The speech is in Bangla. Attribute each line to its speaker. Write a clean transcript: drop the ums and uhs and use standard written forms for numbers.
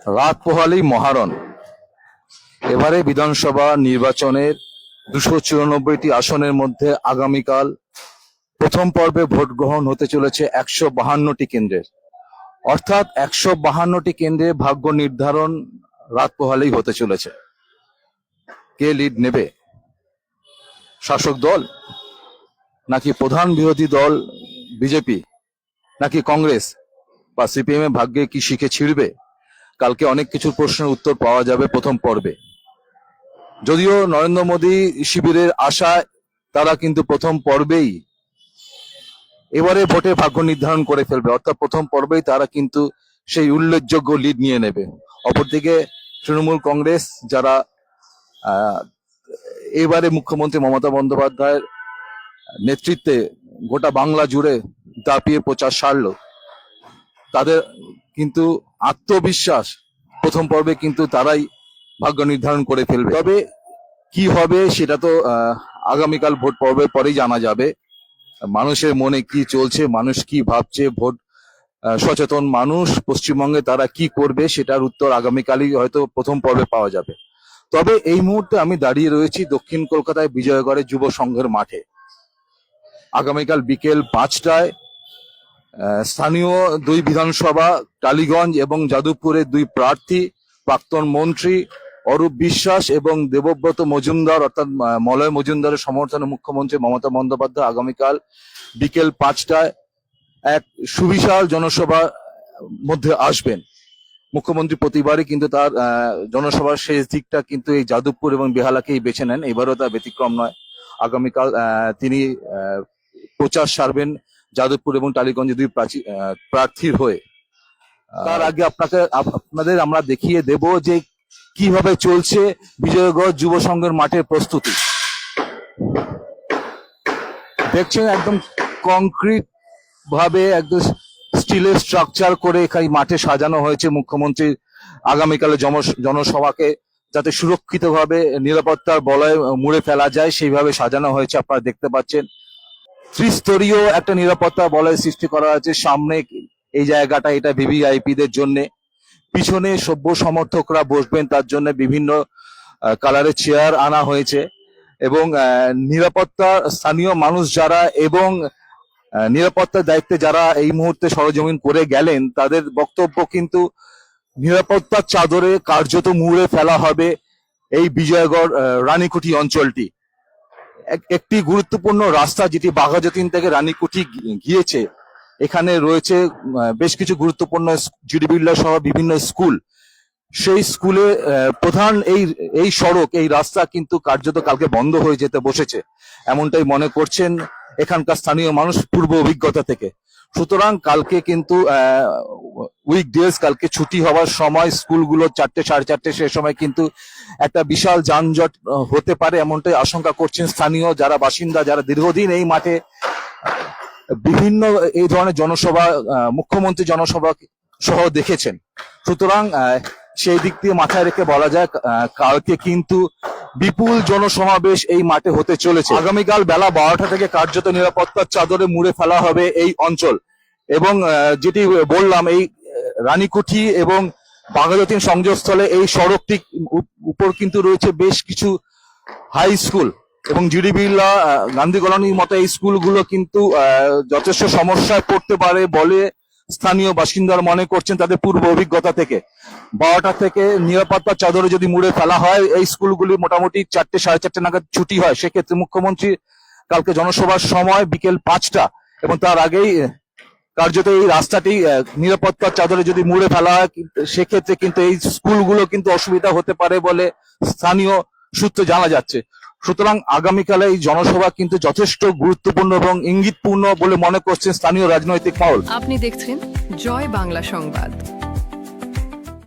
Speaker 1: রাত পোহালেই মহারণ। এবারে বিধানসভা নির্বাচনের 294টি আসনের মধ্যে আগামীকাল প্রথম পর্বে ভোট গ্রহণ হতে চলেছে 152টি কেন্দ্রের। অর্থাৎ 152টি কেন্দ্রে ভাগ্য নির্ধারণ রাত পোহালেই হতে চলেছে। কে লিড নেবে? শাসক দল, নাকি প্রধান বিরোধী দল বিজেপি, নাকি কংগ্রেস বা সিপিএম এর ভাগ্যে কি শিখে ছিড়বে? কালকে অনেক কিছুর প্রশ্নের উত্তর পাওয়া যাবে প্রথম পর্বে। যদিও নরেন্দ্র মোদী শিবিরের আশায় তারা কিন্তু প্রথম পর্বেই এবারে ভোটে ভাগ্য নির্ধারণ করে ফেলবে, অর্থাৎ প্রথম পর্বেই তারা কিন্তু সেই উল্লেখযোগ্য লিড নিয়ে নেবে। অপরদিকে তৃণমূল কংগ্রেস, যারা এবারে মুখ্যমন্ত্রী মমতা বন্দ্যোপাধ্যায়ের নেতৃত্বে গোটা বাংলা জুড়ে দাপিয়ে প্রচার সারলো, তাদের কিন্তু আত্মবিশ্বাস প্রথম পর্বে কিন্তু তারাই ভাগ্য নির্ধারণ করে ফেলবে। তবে কি হবে সেটা তো আগামীকাল ভোট পর্বের পরেই জানা যাবে। মানুষের মনে কি চলছে, মানুষ কি ভাবছে, ভোট সচেতন মানুষ পশ্চিমবঙ্গে তারা কি করবে সেটার উত্তর আগামীকালই হয়তো প্রথম পর্বে পাওয়া যাবে। তবে এই মুহূর্তে আমি দাঁড়িয়ে রয়েছি দক্ষিণ কলকাতায় বিজয়গড়ে যুব সংঘের মাঠে। আগামীকাল বিকেল 5টায় স্থানীয় দুই বিধানসভা টালিগঞ্জ এবং যাদবপুরের দুই প্রার্থী প্রাক্তন মন্ত্রী অরূপ বিশ্বাস এবং দেবব্রত মজুমদার অর্থাৎ মলয় মজুমদারের সমর্থনে মুখ্যমন্ত্রী মমতা বন্দ্যোপাধ্যায় আগামীকাল বিকেল 5টায় এক সুবিশাল জনসভার মধ্যে আসবেন। মুখ্যমন্ত্রী প্রতিবারই কিন্তু তার জনসভার শেষ দিকটা কিন্তু এই যাদবপুর এবং বেহালাকেই বেছে নেন, এবারও তা ব্যতিক্রম নয়। আগামীকাল তিনি প্রচার সারবেন যাদবপুর এবং টালিগঞ্জে দুই প্রার্থীর হয়ে। তার আগে আপনাদের আমরা দেখিয়ে দেব যে কিভাবে চলছে বিজয়গড় যুব সংঘের মাঠের প্রস্তুতি। দেখছেন একদম কংক্রিট ভাবে একদম স্টিলের স্ট্রাকচার করে এখানে মাঠে সাজানো হয়েছে মুখ্যমন্ত্রী আগামীকালে জনসভাকে যাতে সুরক্ষিতভাবে নিরাপত্তার বলয় মুড়ে ফেলা যায় সেইভাবে সাজানো হয়েছে। আপনারা দেখতে পাচ্ছেন ত্রিস্তরীয় একটা নিরাপত্তা বলয় সৃষ্টি করা হয়েছে। সামনে এই জায়গাটা এটা ভিভিআইপি দের জন্য, পিছনে সভ্য সমর্থকরা বসবেন তার জন্য বিভিন্ন কালারের চেয়ার আনা হয়েছে এবং নিরাপত্তা স্থানীয় মানুষ যারা এবং নিরাপত্তার দায়িত্বে যারা এই মুহূর্তে সরজমিন করে গেলেন তাদের বক্তব্য কিন্তু নিরাপত্তার চাদরে কার্যত মুড়ে ফেলা হবে এই বিজয়গড় রানীকুঠি অঞ্চলটি। একটি গুরুত্বপূর্ণ রাস্তা যেটি বাঘাযতীন থেকে রানীকুঠি গিয়েছে, এখানে রয়েছে বেশ কিছু গুরুত্বপূর্ণ জিডি বিড়লা সহ বিভিন্ন স্কুল। সেই স্কুলে প্রধান এই সড়ক এই রাস্তা কিন্তু কার্যত কালকে বন্ধ হয়ে যেতে বসেছে, এমনটাই মনে করছেন এখানকার স্থানীয় মানুষ পূর্ব অভিজ্ঞতা থেকে। সুতরাং কালকে কিন্তু উইকডেজ, কালকে ছুটি হওয়ার সময় স্কুলগুলো 4টে সাড়ে 4টে সে সময় কিন্তু একটা বিশাল যানজট হতে পারে এমনটাই আশঙ্কা করছেন স্থানীয় যারা বাসিন্দা, যারা দীর্ঘদিন এই মাঠে বিভিন্ন এই ধরনের জনসভা মুখ্যমন্ত্রী জনসভা সহ দেখেছেন। সুতরাং সেই দিক দিয়ে মাথায় রেখে বলা যায় কালকে কিন্তু বিপুল জনসমাবেশ এই মাঠে হতে চলেছে। আগামীকাল বেলা 12টা থেকে কার্যত নিরাপত্তার চাদরে মুড়ে ফেলা হবে এই অঞ্চল। এবং যেটি বললাম এই রানীকুঠি এবং বাঘাযতীন সংযোগস্থলে এই সড়কটি উপর কিন্তু রয়েছে বেশ কিছু হাই স্কুল এবং জিডি বিড়লা গান্ধী কলোনির মতো এই স্কুলগুলো কিন্তু যথেষ্ট সমস্যায় পড়তে পারে বলে স্থানীয় বাসিন্দারা মনে করছেন তাদের পূর্ব অভিজ্ঞতা থেকে। 12টা থেকে নিরাপত্তার চাদরে যদি মুড়ে ফেলা হয় এই স্কুলগুলি মোটামুটি 4টে সাড়ে 4টে নাগাদ ছুটি হয়, সেক্ষেত্রে মুখ্যমন্ত্রী কালকে জনসভার সময় বিকেল 5টা এবং তার আগেই কার্যত এই রাস্তাটি নিরাপত্তার চাদরে যদি মুড়ে ফেলা হয় সেক্ষেত্রে কিন্তু এই স্কুলগুলো কিন্তু অসুবিধা হতে পারে বলে স্থানীয় সূত্রে জানা যাচ্ছে। সুতরাং আগামীকালে এই জনসভা কিন্তু যথেষ্ট গুরুত্বপূর্ণ এবং ইঙ্গিতপূর্ণ বলে মনে করছেন স্থানীয় রাজনৈতিক মহল।
Speaker 2: আপনি দেখছেন জয় বাংলা সংবাদ।